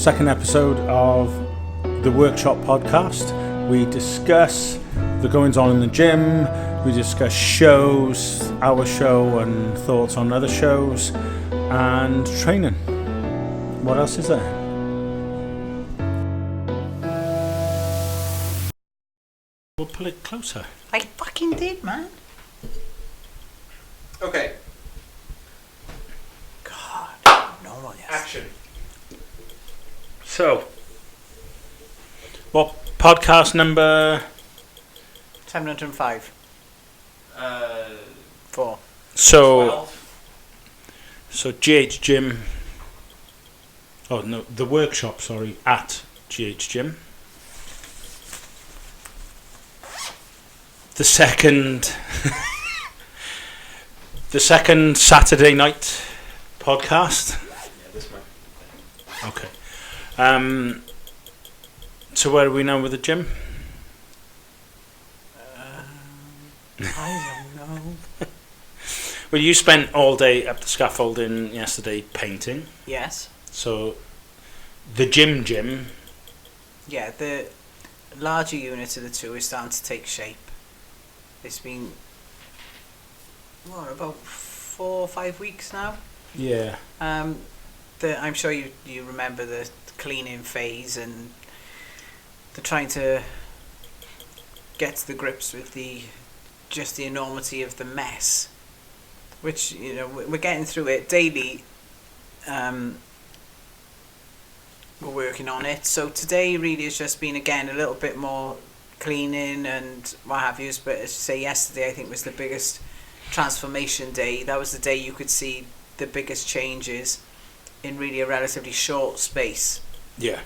second episode of the Workshop podcast. We discuss the goings on in the gym, we discuss shows, our show and thoughts on other shows, and training. What else is there? We'll pull it closer. I fucking did, man. Okay. God, no one else. Action. So, what podcast number? 705. 4. So, GH Gym. Oh no, the workshop. Sorry, at GH Gym. The second Saturday night podcast. Yeah, this one. Okay. So where are we now with the gym? I don't know. Well, you spent all day up the scaffolding yesterday painting. Yes. So the gym. Yeah, the larger unit of the two is starting to take shape. It's been, about 4 or 5 weeks now. Yeah. I'm sure you remember the cleaning phase and the trying to get to the grips with the enormity of the mess, which we're getting through it daily. We're working on it. So today really has just been again a little bit more cleaning and what have you. But as you say, yesterday I think was the biggest transformation day. That was the day you could see the biggest changes in really a relatively short space. Yeah.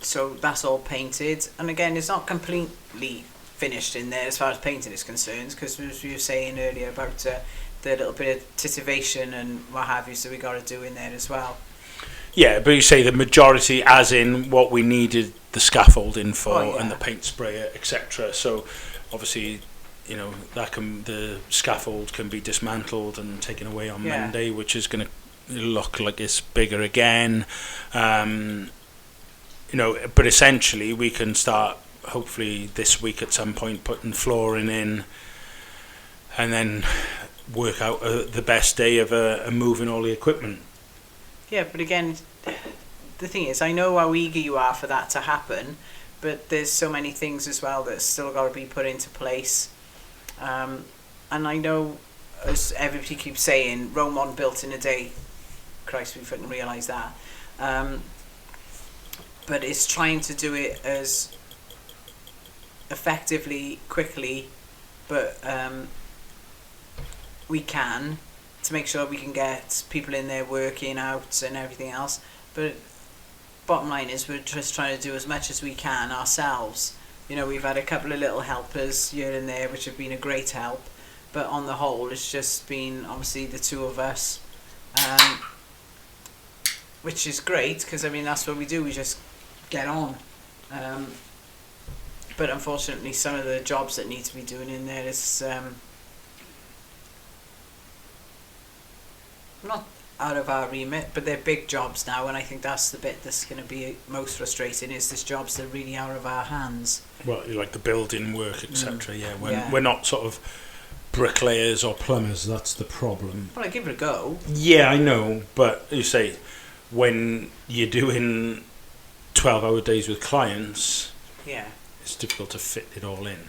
So that's all painted, and again it's not completely finished in there as far as painting is concerned, because as we were saying earlier about the little bit of titivation and what have you, so we got to do in there as well. Yeah, but you say the majority as in what we needed the scaffolding for and the paint sprayer, etc. So obviously the scaffold can be dismantled and taken away on Monday, which is going to look like it's bigger again. But essentially we can start hopefully this week at some point putting flooring in, and then work out the best day of moving all the equipment. Yeah, but again, the thing is, I know how eager you are for that to happen, but there's so many things as well that still got to be put into place. And I know, as everybody keeps saying, Rome wasn't built in a day. Christ, we fucking realise that. But it's trying to do it as effectively, quickly, but we can, to make sure we can get people in there working out and everything else. But bottom line is we're just trying to do as much as we can ourselves. We've had a couple of little helpers here and there which have been a great help, but on the whole it's just been obviously the two of us, which is great because that's what we do, we just get on. But unfortunately some of the jobs that need to be doing in there is not out of our remit, but they're big jobs now, and I think that's the bit that's going to be most frustrating, is this jobs that really are out of our hands. Well, like the building work, etc. We're not sort of bricklayers or plumbers, that's the problem. Well, I give it a go. Yeah, I know, but you say when you're doing 12-hour days with clients, it's difficult to fit it all in.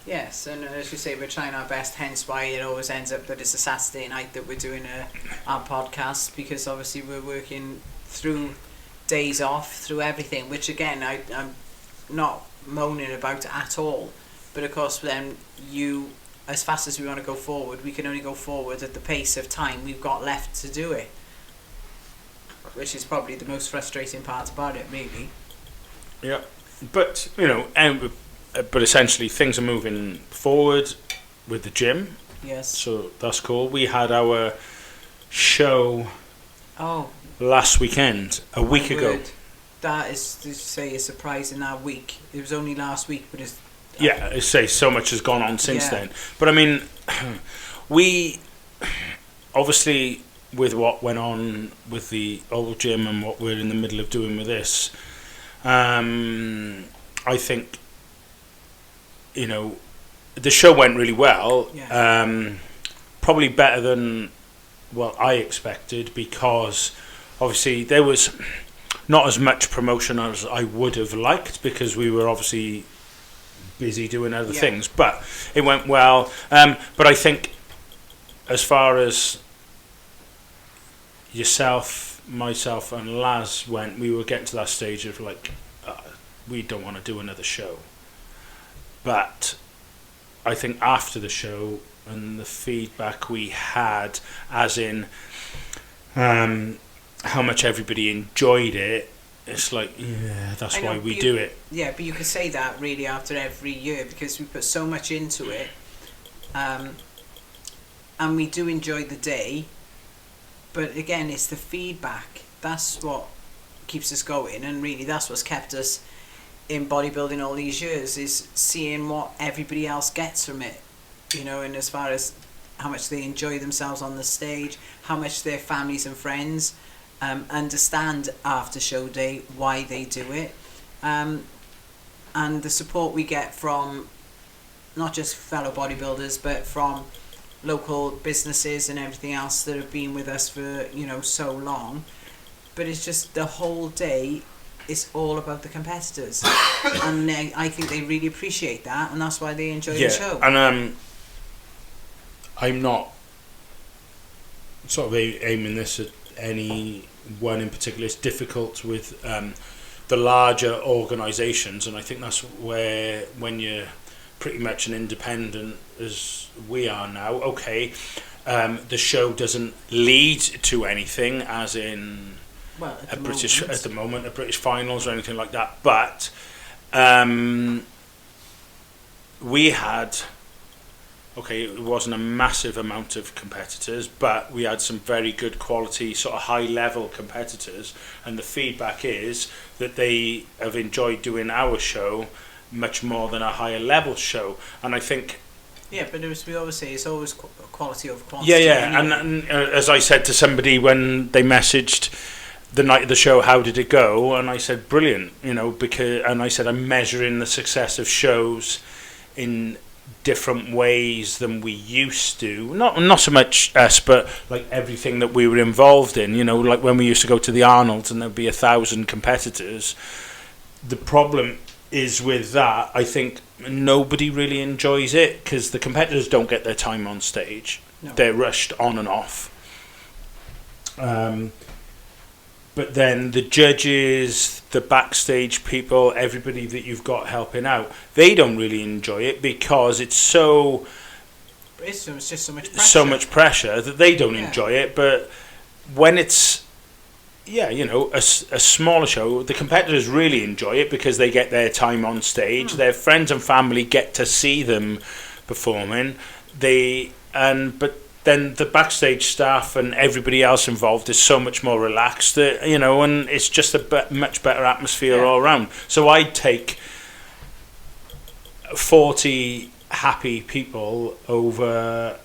Yes, and as you say, we're trying our best, hence why it always ends up that it's a Saturday night that we're doing our podcast, because obviously we're working through days off, through everything, which again I'm not moaning about at all, but of course then as fast as we want to go forward, we can only go forward at the pace of time we've got left to do it, which is probably the most frustrating part about it, maybe. Yeah, but but essentially things are moving forward with the gym. Yes. So that's cool. We had our show last weekend, a week ago. That is to say a surprise in that week. It was only last week, but it's... I say so much has gone on since then. But we obviously with what went on with the old gym and what we're in the middle of doing with this, I think, you know, the show went really well. Yeah. Probably better than what I expected, because obviously there was not as much promotion as I would have liked, because we were obviously busy doing other things, but it went well. But I think as far as yourself, myself and Laz went, we were getting to that stage of like, we don't want to do another show. But I think after the show and the feedback we had, as in how much everybody enjoyed it, it's like, yeah, that's why we do it. Yeah, but you could say that really after every year, because we put so much into it, and we do enjoy the day. But again, it's the feedback. That's what keeps us going, and really that's what's kept us in bodybuilding all these years, is seeing what everybody else gets from it, you know, and as far as how much they enjoy themselves on the stage, how much their families and friends understand after show day why they do it, and the support we get from not just fellow bodybuilders but from local businesses and everything else that have been with us for, you know, so long. But it's just the whole day, it's all about the competitors, and I think they really appreciate that, and that's why they enjoy the show. And I'm not sort of aiming this at any one in particular. It's difficult with the larger organisations, and I think that's where, when you're pretty much an independent as we are now, okay, the show doesn't lead to anything, as in at the moment a British finals or anything like that, but we had, okay, it wasn't a massive amount of competitors, but we had some very good quality, sort of high level competitors, and the feedback is that they have enjoyed doing our show much more than a higher level show. And I think, yeah, but as we always say, it's always quality over quantity. Yeah, anyway. and as I said to somebody when they messaged the night of the show, how did it go? And I said, brilliant, you know, because, and I said, I'm measuring the success of shows in different ways than we used to. Not so much us, but like everything that we were involved in, you know, like when we used to go to the Arnold's and there'd be 1,000 competitors. The problem is with that, I think nobody really enjoys it, because the competitors don't get their time on stage. No. They're rushed on and off. But then the judges, the backstage people, everybody that you've got helping out, they don't really enjoy it, because it's so... It's just so much pressure. So much pressure that they don't enjoy it. But when it's, you know, a smaller show, the competitors really enjoy it, because they get their time on stage. Their friends and family get to see them performing. But then the backstage staff and everybody else involved is so much more relaxed, you know, and it's just a much better atmosphere all around. So I'd take 40 happy people over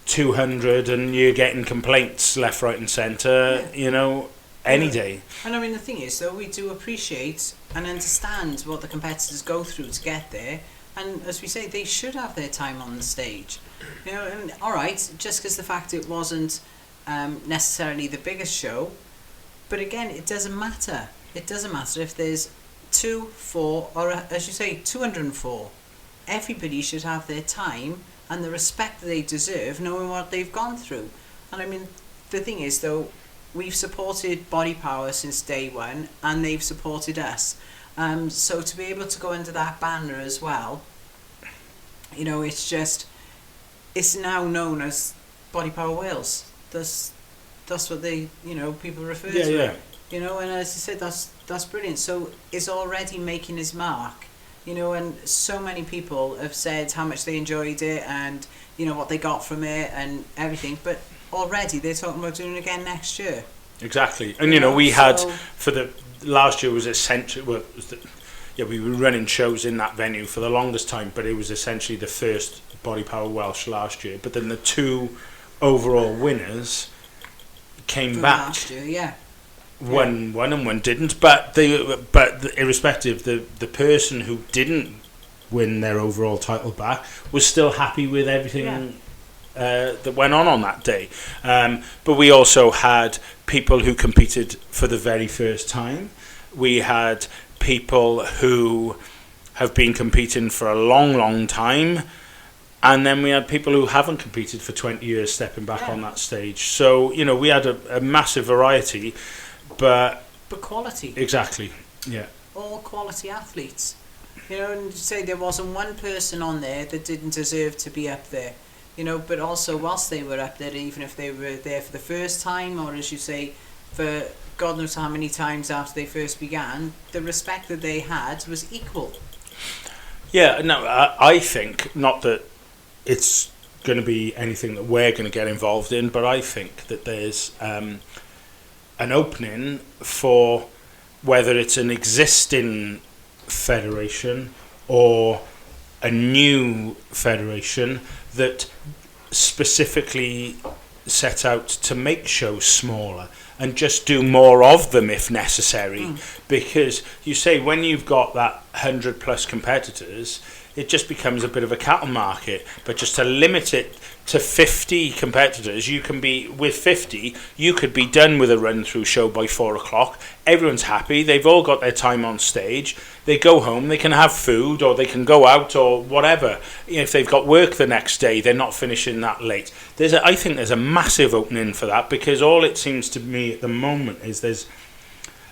200 and you're getting complaints left, right and centre, you know, any day. And I mean, the thing is, though, we do appreciate and understand what the competitors go through to get there, and as we say, they should have their time on the stage, you know. And all right, just because the fact it wasn't necessarily the biggest show, but again, it doesn't matter. It doesn't matter if there's 2, 4, or as you say, 204. Everybody should have their time and the respect that they deserve, knowing what they've gone through. And I mean, the thing is, though, we've supported Body Power since day one, and they've supported us. So to be able to go under that banner as well, you know, it's now known as Body Power Wales. That's what they, you know, people refer to it. You know, and as I said, that's brilliant. So it's already making his mark, you know, and so many people have said how much they enjoyed it and, you know, what they got from it and everything, but already they're talking about doing it again next year. Exactly. And, you know, we had, for the last year was essentially, we were running shows in that venue for the longest time, but it was essentially the first Body Power Welsh last year. But then the 2 overall winners came From back. last year, yeah. One won and one didn't, but irrespective, the person who didn't win their overall title back was still happy with everything that went on that day. But we also had people who competed for the very first time. We had people who have been competing for a long time, and then we had people who haven't competed for 20 years stepping back on that stage. So, you know, we had a massive variety, but quality. Exactly, yeah. All quality athletes. You know, and say there wasn't one person on there that didn't deserve to be up there. You know, but also whilst they were up there, even if they were there for the first time, or as you say, for God knows how many times after they first began, the respect that they had was equal. Yeah, no, I think, not that it's going to be anything that we're going to get involved in, but I think that there's an opening for whether it's an existing federation or a new federation that specifically set out to make shows smaller and just do more of them if necessary. Because you say when you've got that 100 plus competitors, it just becomes a bit of a cattle market. But just to limit it to 50 competitors, you can be, with 50, you could be done with a run-through show by 4 o'clock. Everyone's happy, they've all got their time on stage, they go home, they can have food, or they can go out, or whatever. If they've got work the next day, they're not finishing that late. I think there's a massive opening for that, because all it seems to me at the moment is there's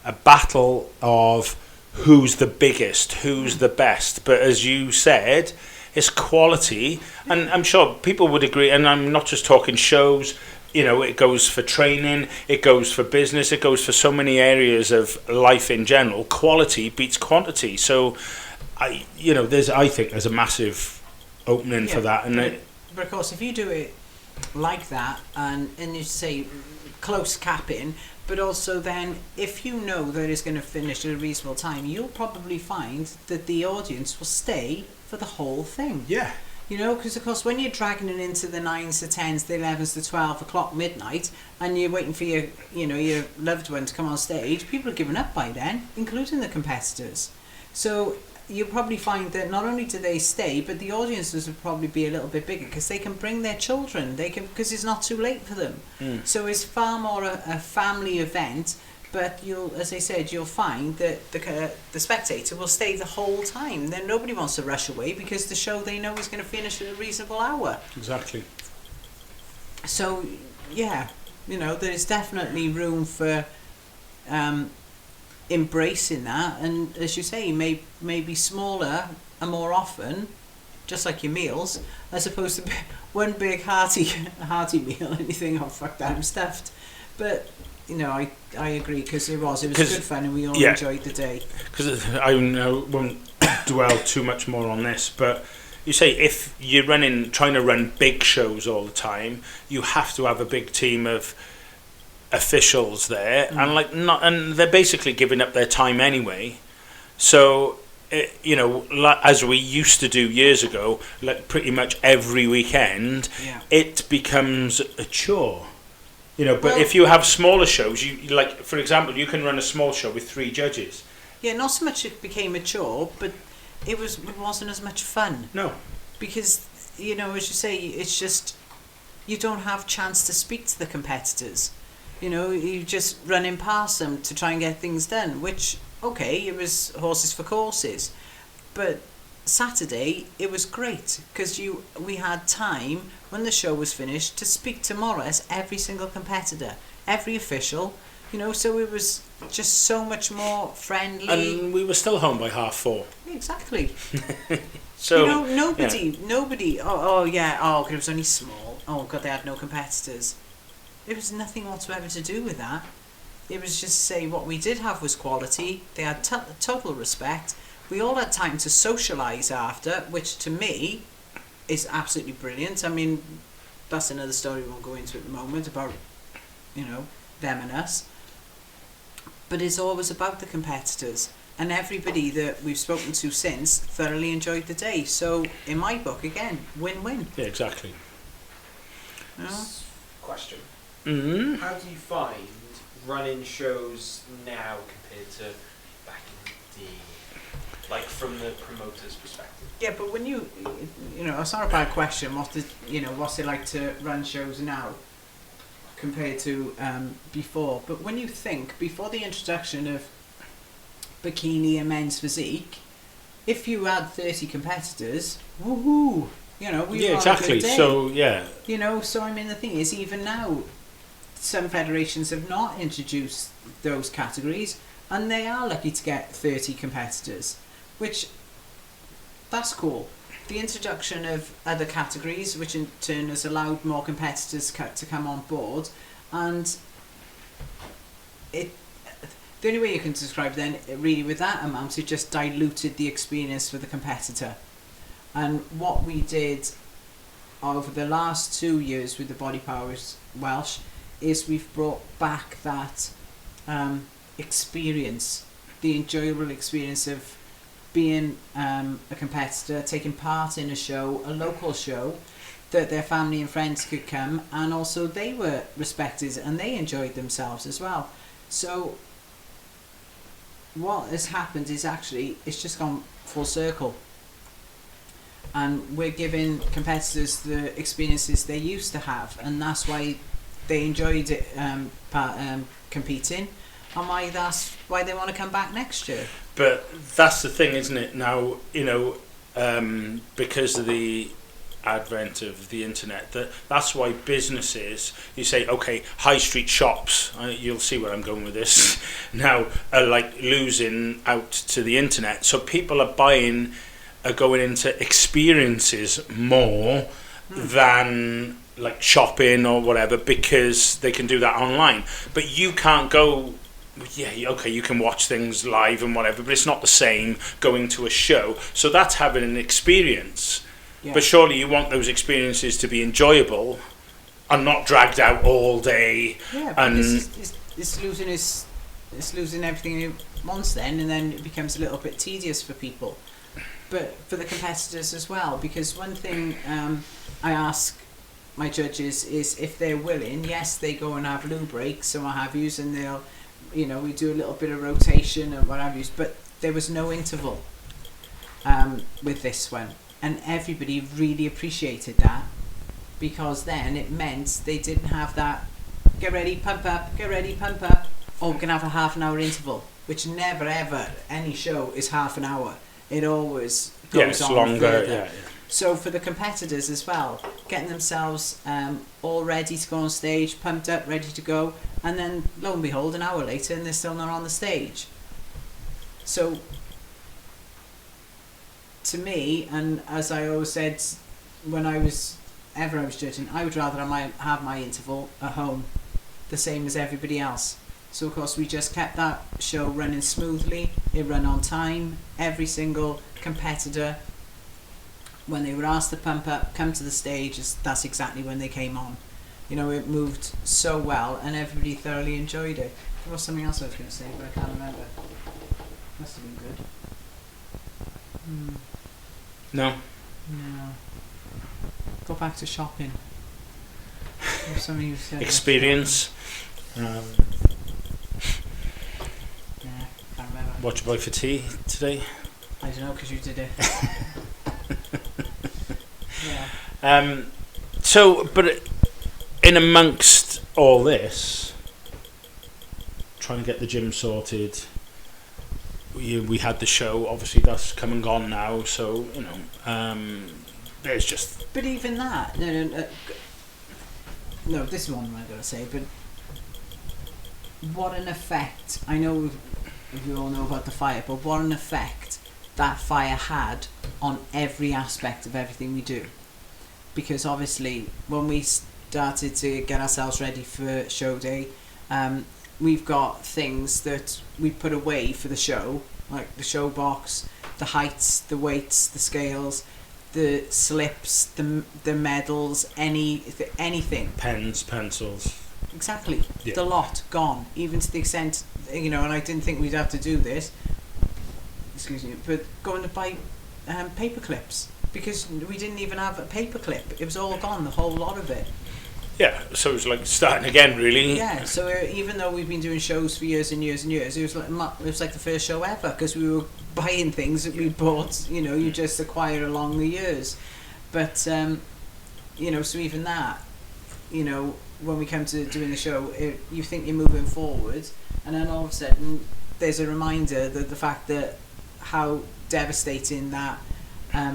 a battle of who's the biggest, who's the best. But as you said, it's quality, and I'm sure people would agree, and I'm not just talking shows, you know, it goes for training, it goes for business, it goes for so many areas of life in general. Quality beats quantity. So I think there's a massive opening for that. And but of course, if you do it like that, and you say close capping, but also then if you know that it's going to finish at a reasonable time, you'll probably find that the audience will stay for the whole thing. Yeah. You know, because of course when you're dragging it into the 9s, the 10s, the 11s, the 12 o'clock midnight, and you're waiting for your loved one to come on stage, people are giving up by then, including the competitors. So you'll probably find that not only do they stay, but the audiences will probably be a little bit bigger because they can bring their children. Because it's not too late for them. So it's far more a family event. But as I said, you'll find that the spectator will stay the whole time. Then nobody wants to rush away because the show they know is going to finish at a reasonable hour. Exactly. So yeah, there's definitely room for embracing that, and as you say, maybe smaller and more often, just like your meals, as opposed to one big hearty meal and you think, oh fuck that, I'm stuffed. But I agree, because it was good fun and we all enjoyed the day. Because I won't dwell too much more on this, but you say if you're trying to run big shows all the time, you have to have a big team of officials there, and they're basically giving up their time anyway. So as we used to do years ago, like pretty much every weekend, it becomes a chore. But if you have smaller shows, you like, for example, you can run a small show with 3 judges. Yeah, not so much it became a chore, but it wasn't as much fun. No. Because, as you say, it's just, you don't have chance to speak to the competitors. You just running past them to try and get things done, which, okay, it was horses for courses. But Saturday, it was great, because we had time when the show was finished to speak to more or less every single competitor, every official, so it was just so much more friendly. And we were still home by 4:30. Exactly. So nobody, it was only small. Oh God, they had no competitors. There was nothing whatsoever to do with that. It was just say what we did have was quality. They had total respect. We all had time to socialise after, which to me is absolutely brilliant. I mean, that's another story we won't go into at the moment about, them and us. But it's always about the competitors. And everybody that we've spoken to since thoroughly enjoyed the day. So, in my book, again, win-win. Yeah, exactly. question. Mm-hmm. How do you find running shows now compared to back in the day? Like from the promoter's perspective. Yeah, but when you know, it's not a bad question. What's it like to run shows now compared to before? But when you think before the introduction of bikini and men's physique, if you had 30 competitors, woohoo! You know, we were on a good day. So yeah. You know, so I mean, the thing is, even now, some federations have not introduced those categories, and they are lucky to get 30 competitors. Which, that's cool. The introduction of other categories, which in turn has allowed more competitors to come on board, and the only way you can describe then, really with that amount, it just diluted the experience for the competitor. And what we did over the last 2 years with the Body Powers Welsh is we've brought back that experience, the enjoyable experience of being a competitor, taking part in a show, a local show, that their family and friends could come, and also they were respected and they enjoyed themselves as well. So what has happened is actually it's just gone full circle, and we're giving competitors the experiences they used to have, and that's why they enjoyed it, competing, and that's why they want to come back next year. But that's the thing, isn't it? Now, you know, because of the advent of the internet, that's why businesses, you say, okay, high street shops, you'll see where I'm going with this, now are like losing out to the internet. So people are going into experiences more than like shopping or whatever, because they can do that online. But you can't go. Yeah, okay, you can watch things live and whatever, but it's not the same going to a show. So that's having an experience. Yeah. But surely you want those experiences to be enjoyable and not dragged out all day. Yeah, but it's losing everything it wants then, and then it becomes a little bit tedious for people. But for the competitors as well, because one thing I ask my judges is if they're willing, yes, they go and have loo breaks and what have yous, and they'll, you know, we do a little bit of rotation and what have you, but there was no interval with this one, and everybody really appreciated that, because then it meant they didn't have that get ready, pump up, or we're going to have a half an hour interval, which never ever, any show is half an hour. It always goes on longer, further. yeah. So for the competitors as well, getting themselves all ready to go on stage, pumped up, ready to go, and then lo and behold, an hour later, and they're still not on the stage. So to me, and as I always said when I was judging, I would rather have my interval at home, the same as everybody else. So of course we just kept that show running smoothly. It ran on time. Every single competitor, when they were asked to pump up, come to the stage, that's exactly when they came on. You know, it moved so well and everybody thoroughly enjoyed it. There was something else I was going to say, but I can't remember. Must have been good. No. Go back to shopping. There was something you said. Experience. Yeah, can't remember. What you buy for tea today? I don't know, because you did it. Yeah. So, but in amongst all this, trying to get the gym sorted, we had the show. Obviously, that's come and gone now. So you know, there's just. But even that, no. This is one I'm going to say. But what an effect! I know we all know about the fire, but what an effect that fire had on every aspect of everything we do. Because obviously, when we started to get ourselves ready for show day, we've got things that we put away for the show, like the show box, the heights, the weights, the scales, the slips, the medals, anything. Pens, pencils. Exactly. Yeah. The lot gone, even to the extent, you know, and I didn't think we'd have to do this, excuse me, but going to buy paper clips, because we didn't even have a paper clip. It was all gone, the whole lot of it. Yeah, so it's like starting again, really. Yeah, so even though we've been doing shows for years and years and years, it was like the first show ever, because we were buying things that we bought, you just acquire along the years. But, so even that, when we come to doing the show, you think you're moving forward, and then all of a sudden there's a reminder that the fact that how devastating that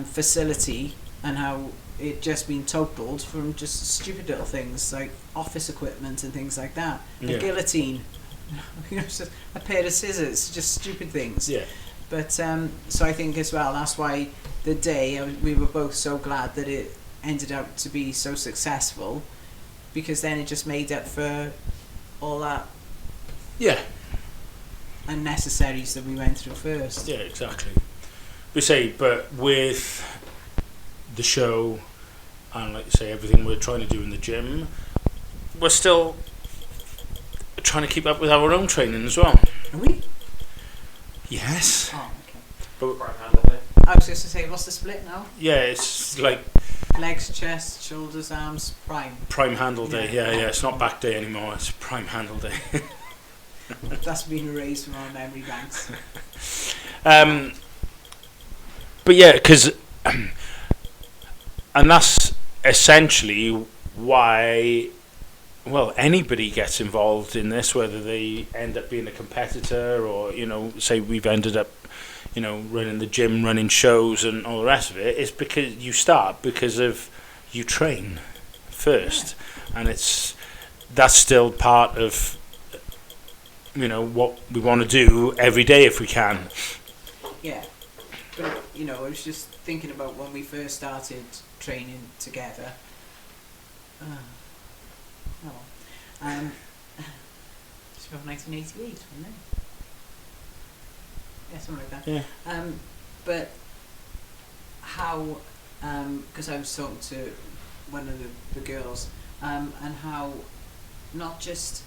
facility, and how it just been totaled from just stupid little things like office equipment and things like that. A guillotine, just a pair of scissors, just stupid things. Yeah. But so I think as well, that's why the day we were both so glad that it ended up to be so successful, because then it just made up for all that unnecessaries that we went through first. Yeah, exactly. But with the show and, like you say, everything we're trying to do in the gym, we're still trying to keep up with our own training as well. Are we? Yes. Oh, okay. But Prime handle day. I was just to say, what's the split now? yeah, it's like Legs, chest, shoulders, arms, prime. prime handle day. Yeah, it's not back day anymore. It's prime handle day. That's been erased from our memory banks. But yeah, because and that's essentially why, well, anybody gets involved in this, whether they end up being a competitor or, say we've ended up, running the gym, running shows and all the rest of it, is because you start because of you train first. And that's still part of, what we want to do every day if we can. Yeah. But, I was just thinking about when we first started training together. It's about 1988, wasn't it? Yeah, something like that. Yeah. But how, because I was talking to one of the girls, and how not just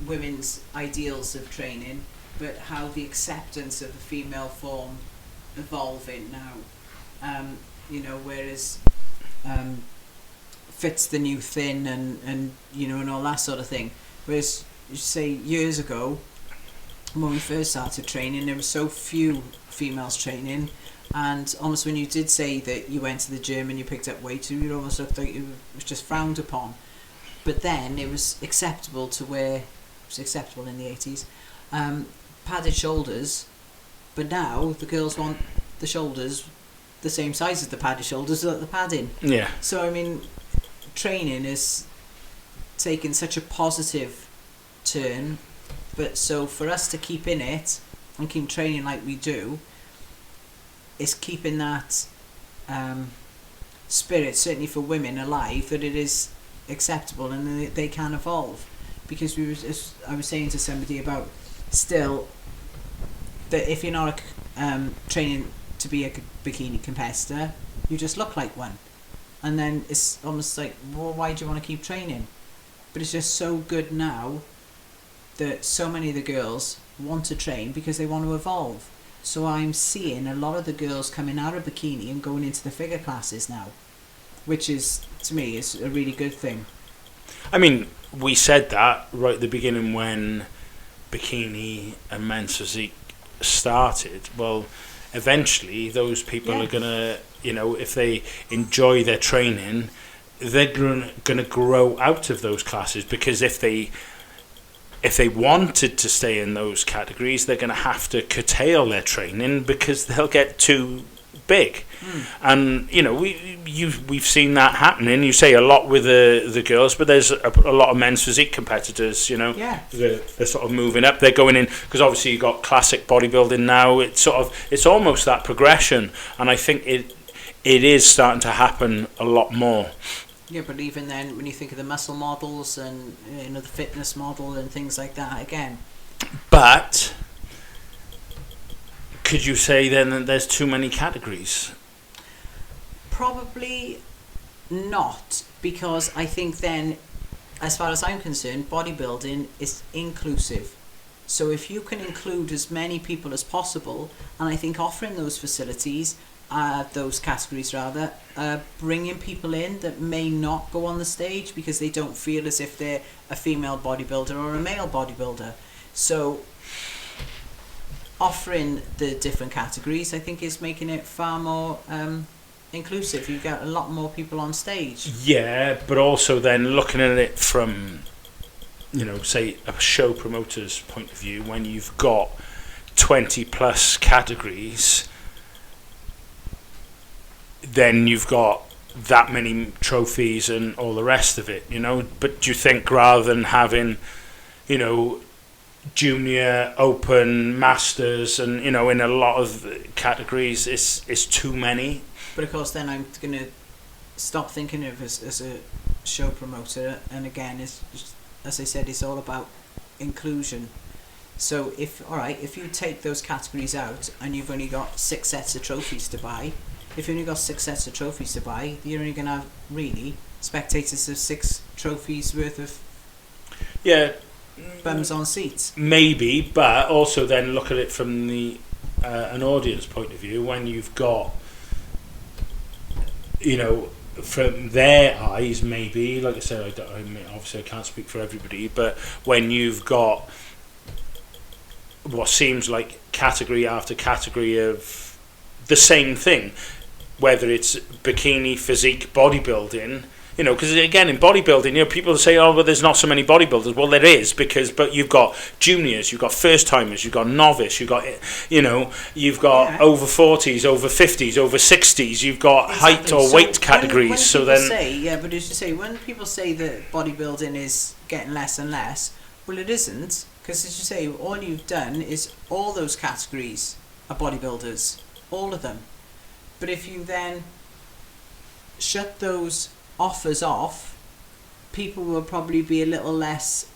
women's ideals of training, but how the acceptance of the female form evolving now. Whereas fit's the new thin and all that sort of thing. Whereas, say, years ago, when we first started training, there were so few females training, and almost when you did say that you went to the gym and you picked up weight, you almost looked like it was just frowned upon. But then it was acceptable to wear, it was acceptable in the 80s, padded shoulders, but now the girls want the shoulders the same size as the padded shoulders that the padding. Yeah. So, training is taking such a positive turn, but so for us to keep in it and keep training like we do, is keeping that spirit, certainly for women, alive, that it is acceptable and they can evolve. Because I was saying to somebody about still that if you're not training to be a bikini competitor, you just look like one, and then it's almost like, well, why do you want to keep training? But it's just so good now that so many of the girls want to train because they want to evolve. So I'm seeing a lot of the girls coming out of bikini and going into the figure classes now, which is, to me, is a really good thing. We said that right at the beginning when bikini and men's physique started. Well, eventually those people are going to, if they enjoy their training, they're going to grow out of those classes, because if they wanted to stay in those categories, they're going to have to curtail their training because they'll get too big. And we've seen that happening. You say a lot with the girls, but there's a lot of men's physique competitors. They're sort of moving up. They're going in because obviously you've got classic bodybuilding now. It's almost that progression, and I think it is starting to happen a lot more. Yeah, but even then, when you think of the muscle models and the fitness model and things like that, again. But could you say then that there's too many categories? Probably not, because I think then, as far as I'm concerned, bodybuilding is inclusive. So if you can include as many people as possible, and I think offering those facilities those categories rather, bringing people in that may not go on the stage because they don't feel as if they're a female bodybuilder or a male bodybuilder. So offering the different categories, I think, is making it far more inclusive. You get a lot more people on stage. Yeah, but also then looking at it from, say a show promoter's point of view, when you've got 20 plus categories, then you've got that many trophies and all the rest of it, But do you think rather than having, junior, open, masters, and in a lot of categories, it's too many? But of course, then I'm going to stop thinking of it as a show promoter. And again, it's just, as I said, it's all about inclusion. So if you take those categories out and you've only got 6 sets of trophies to buy, you're only going to have really spectators of 6 trophies worth of bums on seats. Maybe, but also then look at it from the an audience point of view. When you've got, from their eyes, maybe, like I said, obviously I can't speak for everybody, but when you've got what seems like category after category of the same thing, whether it's bikini, physique, bodybuilding, because again in bodybuilding, people say, oh well, there's not so many bodybuilders. Well, there is, but you've got juniors, you've got first timers, you've got novice, you've got over 40s, over 50s, over 60s, you've got height or weight categories. But as you say, when people say that bodybuilding is getting less and less, well, it isn't, because as you say, all you've done is all those categories are bodybuilders, all of them. But if you then shut those offers off, people will probably be a little less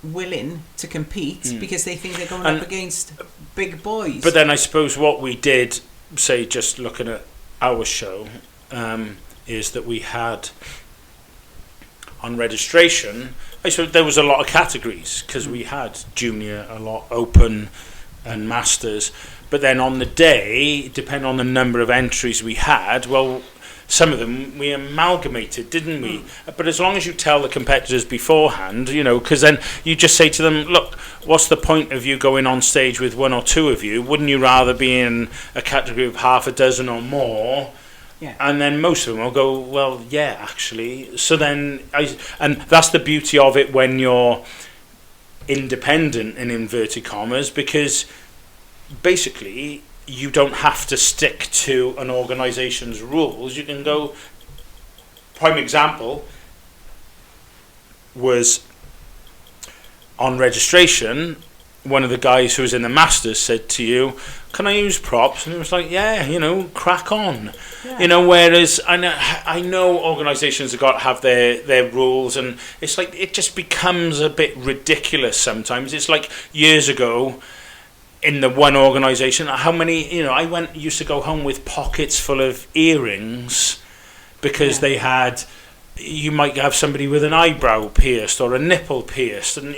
willing to compete because they think they're going up against big boys. But then I suppose what we did, say, just looking at our show, is that we had on registration, I suppose there was a lot of categories because we had junior, a lot, open and masters. But then on the day, depending on the number of entries we had, well, some of them we amalgamated, didn't we? But as long as you tell the competitors beforehand, because then you just say to them, look, what's the point of you going on stage with 1 or 2 of you? Wouldn't you rather be in a category of half a dozen or more? Yeah. And then most of them will go, well, yeah, actually. So then, and that's the beauty of it when you're independent, in inverted commas, because basically you don't have to stick to an organisation's rules. You can go. Prime example was on registration. One of the guys who was in the Masters said to you, can I use props? And it was like, yeah, crack on. Yeah. Whereas I know organisations have their rules, and it's like it just becomes a bit ridiculous sometimes. It's like years ago in the one organisation, how many, I used to go home with pockets full of earrings because they had, you might have somebody with an eyebrow pierced or a nipple pierced, and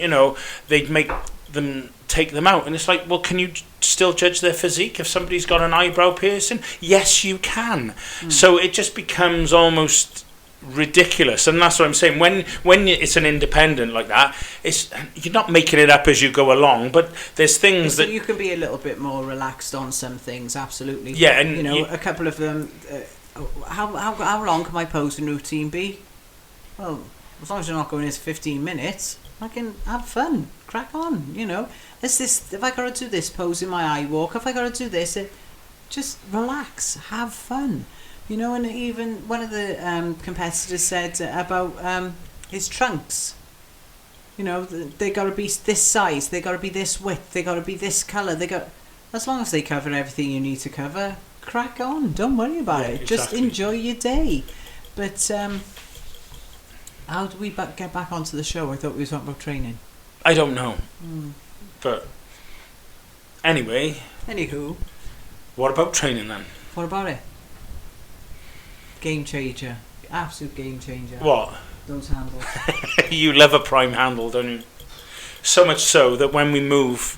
they'd make them take them out, and it's like, well, can you still judge their physique if somebody's got an eyebrow piercing? Yes, you can. So it just becomes almost ridiculous, and that's what I'm saying. When it's an independent like that, you're not making it up as you go along, but there's things that you can be a little bit more relaxed on some things. Absolutely. Yeah, and a couple of them. How long can my posing routine be? Well, as long as you're not going into 15 minutes. I can have fun, crack on, It's this, if I got to do this pose in my eye walk, if I got to do this, just relax, have fun, and even one of the competitors said about his trunks, they got to be this size, they got to be this width, they got to be this colour, as long as they cover everything you need to cover, crack on, don't worry about it, exactly. Just enjoy your day. But how do we get back onto the show? I thought we were talking about training. I don't know. But anyway. Anywho. What about training then? What about it? Game changer. Absolute game changer. What? Those handles. You love a prime handle, don't you? So much so that when we move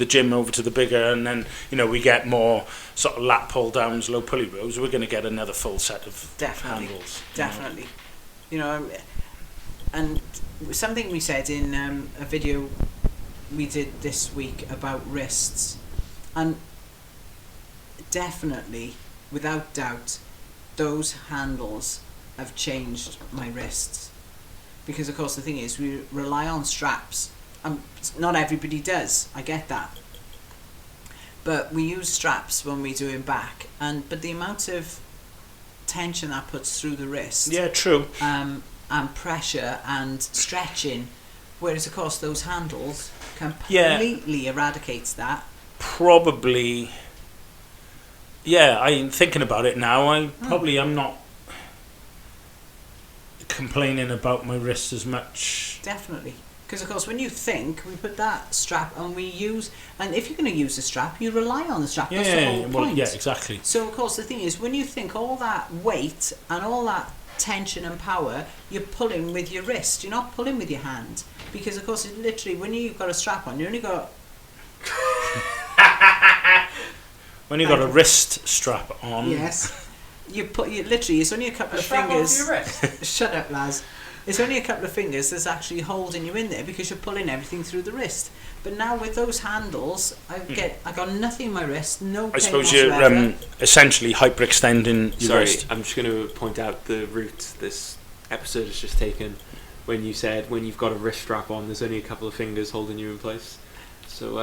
the gym over to the bigger, and then we get more sort of lat pull downs, low pulley rows, we're going to get another full set of handles. Definitely. And something we said in a video we did this week about wrists, and definitely, without doubt, those handles have changed my wrists, because of course the thing is we rely on straps. Not everybody does, I get that, but we use straps when we're doing back, but the amount of tension that puts through the wrist, true, and pressure and stretching, whereas of course those handles completely eradicates that. Probably, I'm thinking about it now. I'm not complaining about my wrist as much. Definitely. Because of course when you think, we put that strap and we use, and if you're going to use the strap, you rely on the strap. That's the whole point. Yeah, exactly. So of course the thing is, when you think all that weight and all that tension and power, you're pulling with your wrist, you're not pulling with your hand, because of course it literally, when you've got a strap on, you only got when you've got a wrist strap on, yes, you literally, it's only a couple of fingers. Your wrist. Shut up, Laz. It's only a couple of fingers that's actually holding you in there, because you're pulling everything through the wrist. But now with those handles, I got nothing in my wrist, no pain. I suppose you're essentially hyperextending your wrist. I'm just going to point out the route this episode has just taken when you said when you've got a wrist strap on, there's only a couple of fingers holding you in place. So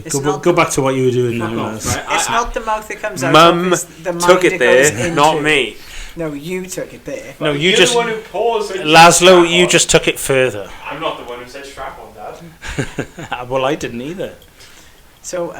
go back to what you were doing now. Right? It's not the mouth that comes out. Mum the took it there, not me. No, you took it there. No, you're just the one who paused. Laszlo, you just took it further. I'm not the one who said strap on, Dad. Well, I didn't either. So,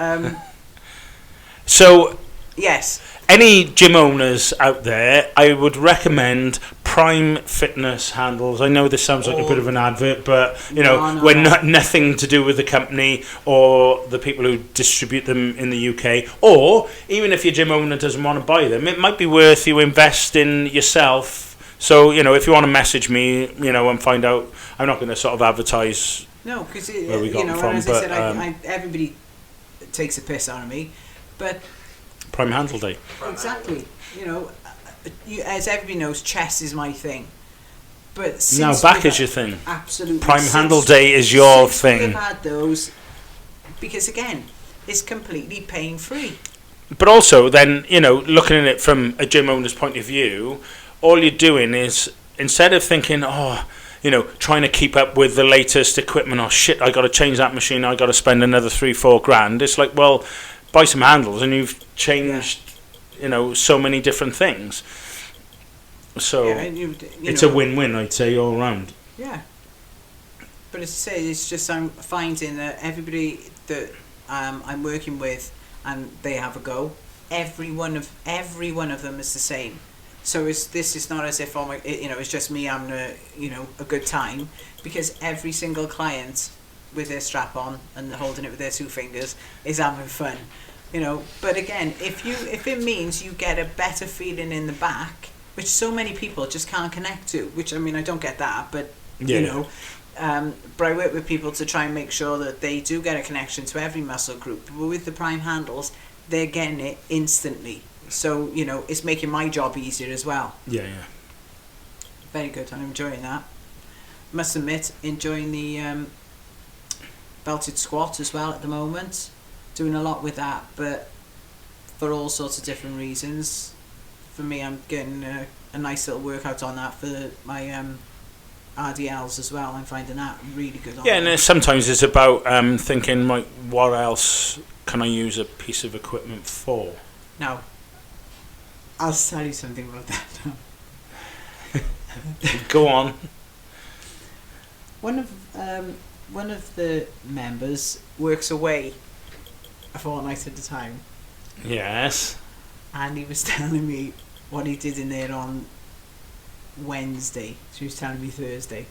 yes. Any gym owners out there, I would recommend Prime Fitness handles. I know this sounds like a bit of an advert, but we're nothing to do with the company or the people who distribute them in the UK. Or even if your gym owner doesn't want to buy them, it might be worth you invest in yourself. So if you want to message me, and find out, I'm not going to sort of advertise. No, because where we got them from, as but, I said, everybody takes a piss out of me, but. Prime Handle Day. Exactly. As everybody knows, chest is my thing. But now back is your thing. Absolutely. Prime Handle Day is your thing. We've had those, because again, it's completely pain free. But also, then looking at it from a gym owner's point of view, all you're doing is, instead of thinking, trying to keep up with the latest equipment, I got to change that machine, I got to spend another 3-4 grand. It's like, well, buy some handles and you've changed so many different things, so it's a win-win, I'd say, all round. But as I say, it's just I'm finding that everybody that I'm working with, and they have a go, every one of them is the same. So this is not as if it's just me having a good time, because every single client with their strap on and holding it with their 2 fingers is having fun. But again, if it means you get a better feeling in the back, which so many people just can't connect to, which I don't get that, but but I work with people to try and make sure that they do get a connection to every muscle group. But with the Prime handles, they're getting it instantly, so it's making my job easier as well. Very good. I'm enjoying that. Must admit, enjoying the belted squat as well at the moment. Doing a lot with that, but for all sorts of different reasons. For me, I'm getting a nice little workout on that for my RDLs as well. I'm finding that really good. And sometimes it's about thinking, like, what else can I use a piece of equipment for? Now, I'll tell you something about that now. Go on. One of the members works away a fortnight at a time. Yes. And he was telling me what he did in there on Wednesday. So he was telling me Thursday.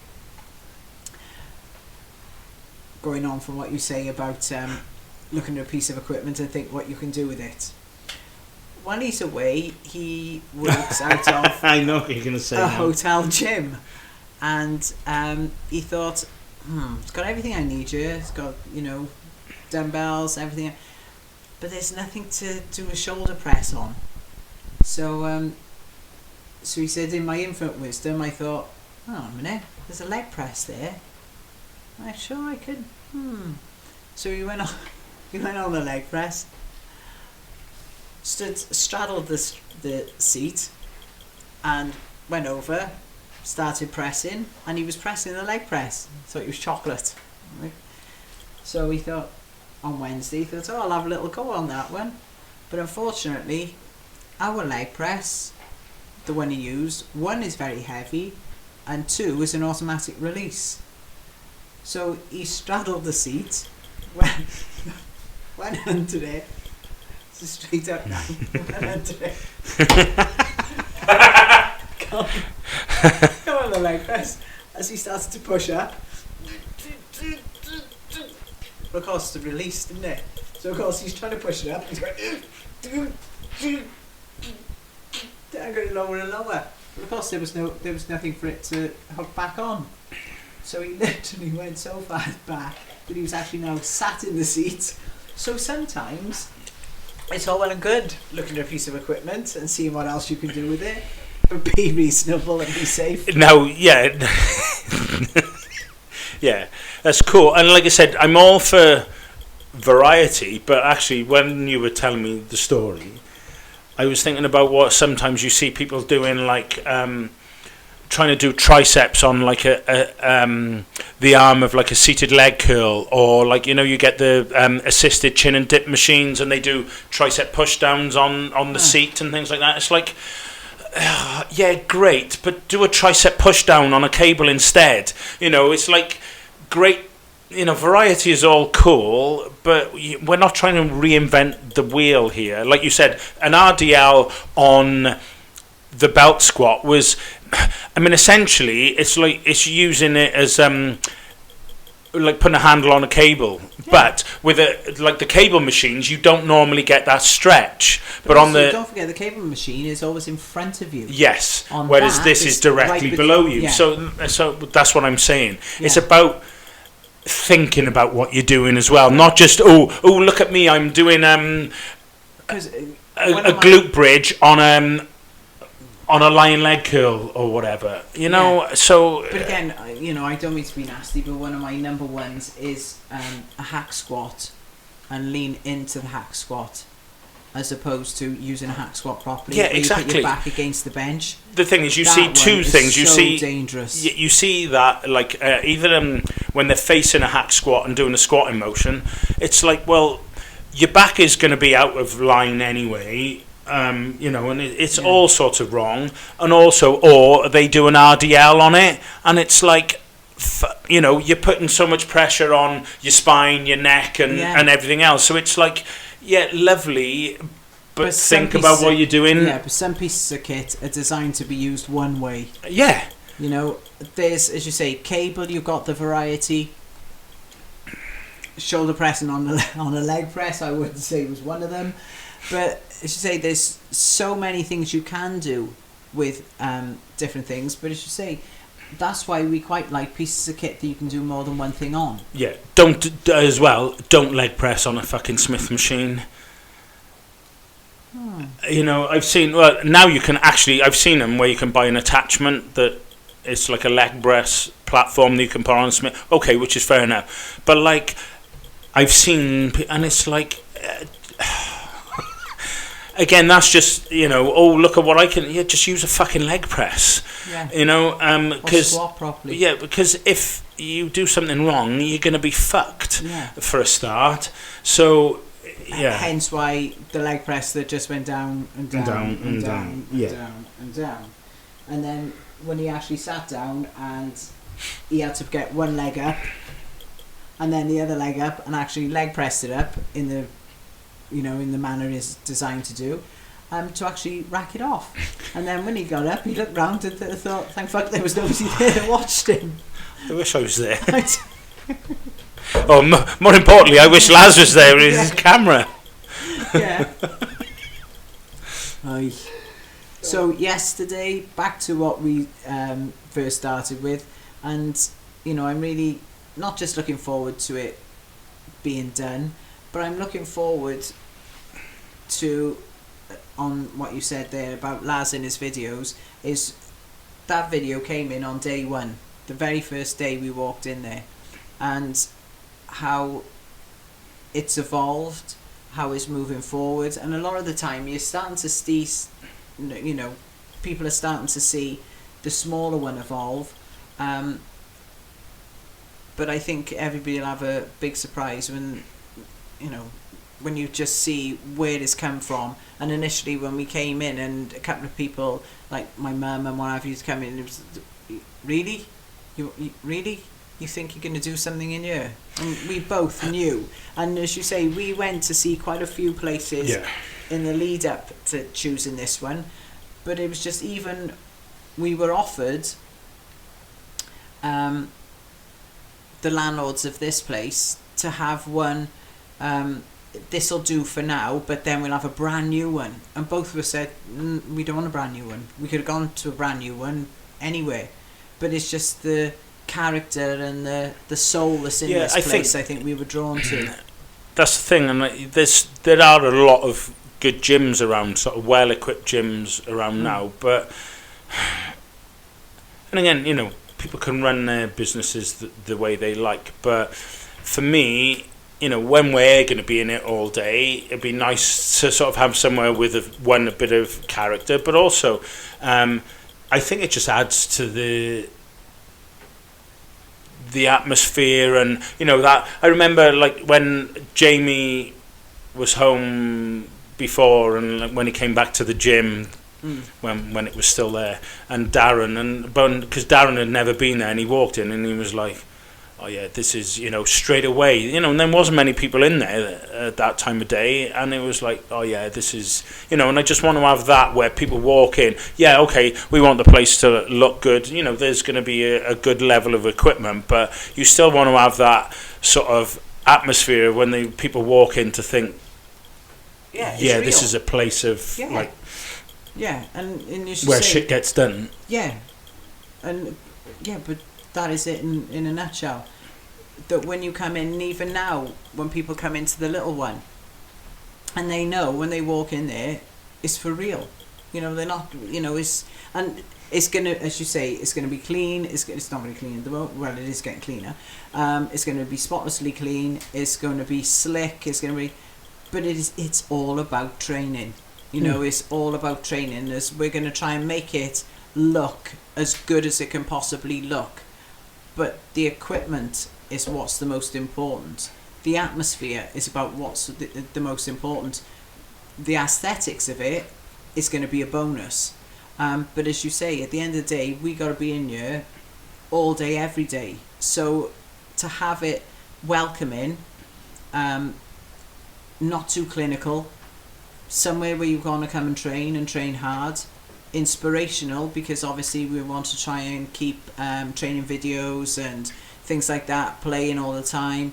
Going on from what you say about looking at a piece of equipment and think what you can do with it. While he's away, he works out of I know what you're going to say a now. hotel gym. And he thought, it's got everything I need here. It's got, dumbbells, everything. But there's nothing to do a shoulder press on. So so he said, in my infinite wisdom, I thought, oh, a minute, there's a leg press there. I'm sure I could. So he went on. He went on the leg press. Straddled the seat, and went over. Started pressing, and he was pressing the leg press. So it was chocolate. Right? So we thought on Wednesday, he thought, oh, I'll have a little go on that one. But unfortunately, our leg press, the one he used, one is very heavy, and two is an automatic release. So he straddled the seat, went under it. It's a straight up now. Went under it. Come on the leg press. As he started to push up, of course the release, didn't it? So of course he's trying to push it up. He's going. I got it lower and lower. But of course there was nothing for it to hook back on. So he literally went so far back that he was actually now sat in the seat. So sometimes it's all well and good looking at a piece of equipment and seeing what else you can do with it, but be reasonable and be safe. No, yeah. Yeah, that's cool. And like I said, I'm all for variety, but actually when you were telling me the story, I was thinking about what sometimes you see people doing, like trying to do triceps on like the arm of like a seated leg curl, or like, you know, you get the assisted chin and dip machines and they do tricep push downs on the seat and things like that. It's like, yeah, great, but do a tricep push down on a cable instead. You know, it's like, great, you know, variety is all cool, but we're not trying to reinvent the wheel here. Like you said, an RDL on the belt squat was, I mean, essentially it's like it's using it as like putting a handle on a cable, but with like the cable machines, you don't normally get that stretch. But on the, don't forget, the cable machine is always in front of you. Yes, whereas this is directly right below you. Yeah. So that's what I'm saying. Yeah. It's about thinking about what you're doing as well, not just oh look at me, I'm doing a glute bridge on a lying leg curl or whatever, you know. Yeah. So but again, you know, I don't mean to be nasty, but one of my number ones is a hack squat, and lean into the hack squat as opposed to using a hack squat properly. Yeah, exactly. You put your back against the bench. The thing is, you see two things. You see dangerous. You see that like either when they're facing a hack squat and doing a squatting motion, it's like, well, your back is going to be out of line anyway. You know, and it's all sorts of wrong. And also, or they do an RDL on it, and it's like, you know, you're putting so much pressure on your spine, your neck, and everything else. So it's like, yeah, lovely, but think about what you're doing. Yeah, but some pieces of kit are designed to be used one way. Yeah. You know, there's, as you say, cable, you've got the variety. Shoulder pressing on a leg press, I wouldn't say was one of them. But as you say, there's so many things you can do with different things. But as you say, that's why we quite like pieces of kit that you can do more than one thing on. Yeah, don't leg press on a fucking Smith machine. You know, I've seen, well, now you can actually, I've seen them where you can buy an attachment that it's like a leg press platform that you can put on a Smith. Okay, which is fair enough. But like, I've seen, and it's like, again, that's just, you know, oh, look at what I can, just use a fucking leg press. Yeah. You know, because squat properly. Yeah, because if you do something wrong, you're going to be fucked for a start. So, yeah. Hence why the leg press that just went down and down and down and down and down. And then when he actually sat down and he had to get one leg up and then the other leg up and actually leg pressed it up in the, you know, in the manner it's designed to do, to actually rack it off. And then when he got up, he looked round and thought, thank fuck there was nobody there that watched him. I wish I was there. Oh, more importantly, I wish Laz was there with his camera. Yeah. So yesterday, back to what we first started with, and you know, I'm really not just looking forward to it being done, But I'm looking forward to, on what you said there about Laz in his videos, is that video came in on day one, the very first day we walked in there, and how it's evolved, how it's moving forward, and a lot of the time you're starting to see, you know, people are starting to see the smaller one evolve, but I think everybody will have a big surprise when, you know, when you just see where it's come from. And initially when we came in, and a couple of people like my mum and what have you come in, it was, really? You really? You think you're going to do something in here? And we both knew. And as you say, we went to see quite a few places in the lead up to choosing this one. But it was just, even we were offered, the landlords of this place, to have one, this'll do for now, but then we'll have a brand new one. And both of us said, we don't want a brand new one. We could have gone to a brand new one anywhere. But it's just the character and the soul that's in this place, I think we were drawn to. That's the thing, and there are a lot of good gyms around, sort of well-equipped gyms around now, but, and again, you know, people can run their businesses the way they like, but for me, you know, when we're going to be in it all day, it'd be nice to sort of have somewhere with a bit of character, but also I think it just adds to the atmosphere. And you know, that I remember, like, when Jamie was home before, and like, when he came back to the gym, when it was still there, and because Darren had never been there, and he walked in and he was like, oh yeah, this is, you know, straight away, you know, and there wasn't many people in there at that time of day, and it was like, oh yeah, this is, you know, and I just want to have that where people walk in, yeah, okay, we want the place to look good, you know, there's going to be a good level of equipment, but you still want to have that sort of atmosphere when the people walk in to think, yeah, this is a place of like, and you where shit gets done. But that is it in a nutshell. That when you come in, and even now, when people come into the little one, and they know when they walk in there, it's for real. You know, they're not, you know, it's going to, as you say, it's going to be clean. It's not very clean at the moment. Well, it is getting cleaner. It's going to be spotlessly clean. It's going to be slick. It's going to be, but it's all about training. You know, it's all about training. We're going to try and make it look as good as it can possibly look. But the equipment is what's the most important. The atmosphere is about what's the most important. The aesthetics of it is going to be a bonus. But as you say, at the end of the day, we got to be in here all day, every day. So to have it welcoming, not too clinical, somewhere where you're going to come and train hard, inspirational, because obviously we want to try and keep training videos and things like that playing all the time,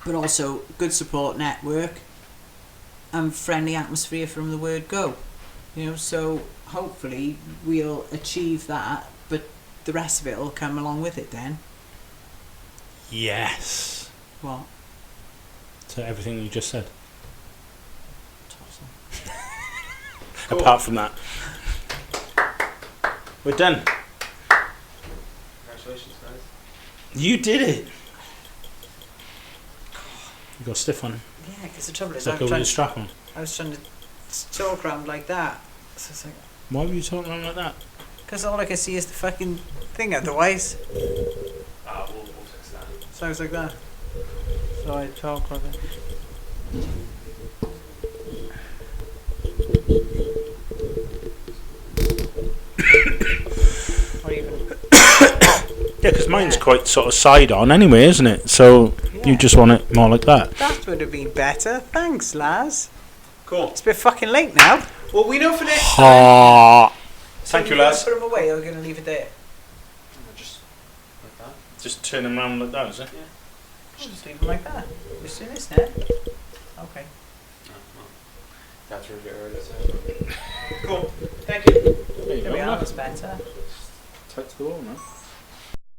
but also good support network and friendly atmosphere from the word go, you know. So hopefully we'll achieve that, but the rest of it will come along with it then. Yes. What? So everything you just said. Cool. Apart from that, we're done. Congratulations, guys. You did it. You got a stiff one. Yeah, because the trouble It's is, like over your strap on. I was trying to talk around like that. So it's like, Why were you talking around like that? because all I can see is the fucking thing otherwise. We'll fix that. Sounds like that. So I talk like that. Or even... Yeah, because mine's quite sort of side on anyway, isn't it? So you just want it more like that. That would have been better. Thanks, Laz. Cool. It's a bit fucking late now. Well, we know for next time. Ha! So Thank you, We're gonna Laz. put them away, or we're going to leave it there? Just like that. Just turn them around like that, is it? Just leave them like that. You're seeing this now? Okay. That's really early. Cool. Thank you. There you There go. we are. Look. That's better. Tight to the wall now.